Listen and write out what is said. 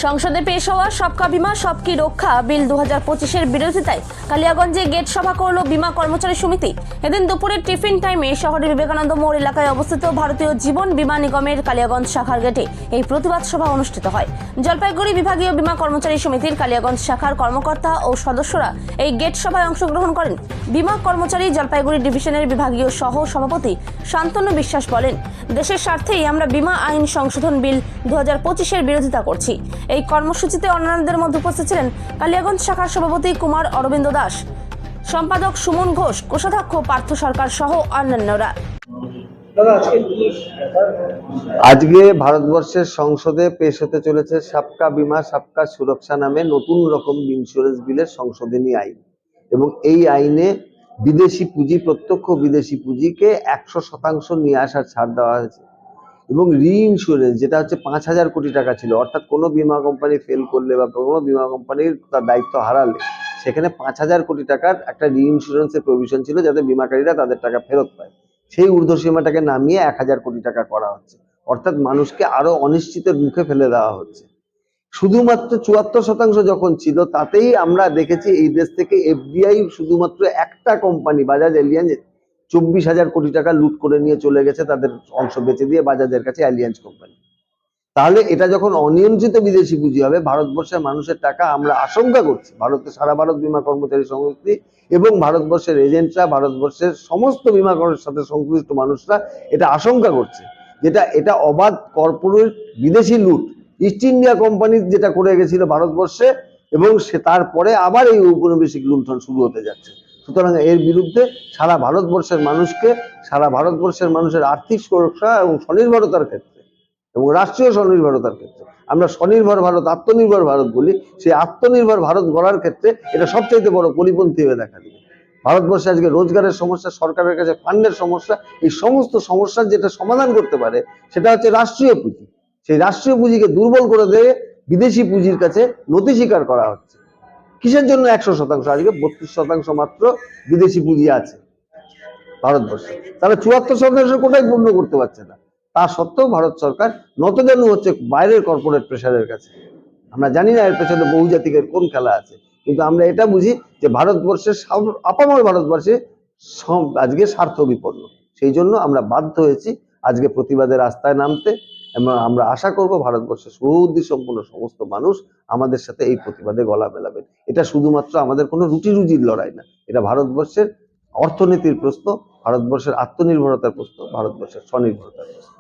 সংসদে পেশ হওয়া সবকা বিমা সবকি রক্ষা বিল 2025-এর বিরোধিতায় কালিয়াগঞ্জে গেট সভা করল বিমা কর্মচারী সমিতি। এদিন দুপুরে টিফিন টাইমে শহরের বিবেকানন্দ মোড় এলাকায় অবস্থিত ভারতীয় জীবন বীমা নিগমের কালিয়াগঞ্জ শাখার গেটে এই প্রতিবাদ সভা অনুষ্ঠিত হয়। জলপাইগুড়ি বিভাগীয় বীমা কর্মচারী সমিতির কালিয়াগঞ্জ শাখার কর্মকর্তা ও সদস্যরা এই গেট সভায় অংশগ্রহণ করেন। বীমা কর্মচারী জলপাইগুড়ি ডিভিশনের বিভাগীয় সহ সভাপতি শান্তনু বিশ্বাস বলেন, দেশের স্বার্থেই আমরা বীমা আইন সংশোধন বিল 2025-এর বিরোধিতা করছি। এই কর্মসূচিতে অন্যান্যদের মধ্যে উপস্থিত ছিলেন কালিয়াগঞ্জ শাখার সভাপতি কুমার অরবিন্দ দাস, সম্পাদক সুমন ঘোষ, কোষাধ্যক্ষ পার্থ সরকার সহ অন্যান্যরা। আজকে ভারতবর্ষের সংসদে পেশ হতে চলেছে সবকা বিমা সবকা সুরক্ষা নামে নতুন রকম ইন্স্যুরেন্স বিলের সংশোধনী আইন, এবং এই আইনে বিদেশি পুঁজি, প্রত্যক্ষ বিদেশি পুঁজিকে 100% নিয়ে আসার ছাড় দেওয়া হয়েছে। এবং রি-ইন্স্যুরেন্স যেটা হচ্ছে 5,000 কোটি টাকা ছিল, অর্থাৎ কোনো বিমা কোম্পানি ফেল করলে বা কোনো বিমা কোম্পানির তার দায়িত্ব হারালে সেখানে 5,000 কোটি টাকার একটা রি-ইন্স্যুরেন্সের প্রভিশন ছিল, যাতে বিমাকারীরা তাদের টাকা ফেরত পায়। সেই ঊর্ধ্বসীমাটাকে নামিয়ে 1,000 কোটি টাকা করা হচ্ছে, অর্থাৎ মানুষকে আরো অনিশ্চিতের মুখে ফেলে দেওয়া হচ্ছে। শুধুমাত্র 74% যখন ছিল, তাতেই আমরা দেখেছি এই দেশ থেকে এফডিআই শুধুমাত্র একটা কোম্পানি বাজাজ এলিয়াঞ্জ 24,000 কোটি টাকা লুট করে নিয়ে চলে গেছে, তাদের অংশ বেচে দিয়ে বাজাজের কাছে, অ্যালিয়াঞ্জ কোম্পানি। তাহলে এটা যখন অনিয়ন্ত্রিত বিদেশি পুঁজি হবে, ভারতবর্ষের মানুষের টাকা, আমরা আশঙ্কা করছি ভারতের সারা ভারত বীমা কর্মচারী সমিতি এবং ভারতবর্ষের এজেন্টরা, ভারতবর্ষের সমস্ত বীমা করার সাথে সংশ্লিষ্ট মানুষরা এটা আশঙ্কা করছে, এটা অবাধ কর্পোরেট বিদেশি লুট ইস্ট ইন্ডিয়া কোম্পানি যেটা করে গেছিল ভারতবর্ষে, এবং সে তারপরে আবার এই ঔপনিবেশিক লুণ্ঠন শুরু হতে যাচ্ছে। সুতরাং এর বিরুদ্ধে সারা ভারতবর্ষের মানুষের আর্থিক সুরক্ষা এবং স্বনির্ভরতার ক্ষেত্রে এবং রাষ্ট্রীয় স্বনির্ভরতার ক্ষেত্রে, আমরা স্বনির্ভর ভারত, আত্মনির্ভর ভারত বলি, সেই আত্মনির্ভর ভারত গড়ার ক্ষেত্রে এটা সবচাইতে বড় পরিপন্থী হয়ে দেখা দিবে। ভারতবর্ষে আজকে রোজগারের সমস্যা, সরকারের কাছে ফান্ডের সমস্যা, এই সমস্ত সমস্যার যেটা সমাধান করতে পারে সেটা হচ্ছে রাষ্ট্রীয় পুঁজি। সেই রাষ্ট্রীয় পুঁজিকে দুর্বল করে দিয়ে বিদেশি পুঁজির কাছে নথি স্বীকার করা হচ্ছে। কিসের জন্য 100%? আজকে 32% মাত্র বিদেশি পুঁজি আছে ভারতবর্ষে, তাহলে 74% কোটাই পূর্ণ করতে পারছে না। তা সত্ত্বেও ভারত সরকার নতজানু হচ্ছে বাইরের কর্পোরেট প্রেসারের কাছে। আমরা জানি না এর পেছনে বহুজাতিকের কোন খেলা আছে, কিন্তু আমরা এটা বুঝি যে ভারতবর্ষের আপামর ভারতবর্ষে আজকে স্বার্থ বিপন্ন। সেই জন্য আমরা বাধ্য হয়েছি আজকে প্রতিবাদের রাস্তায় নামতে, এবং আমরা আশা করব ভারতবর্ষের সুবুদ্ধি সম্পন্ন সমস্ত মানুষ আমাদের সাথে এই প্রতিবাদে গলা মেলাবেন। এটা শুধুমাত্র আমাদের কোনো রুটি রুজির লড়াই না, এটা ভারতবর্ষের অর্থনীতির প্রশ্ন, ভারতবর্ষের আত্মনির্ভরতার প্রশ্ন, ভারতবর্ষের স্বনির্ভরতার প্রশ্ন।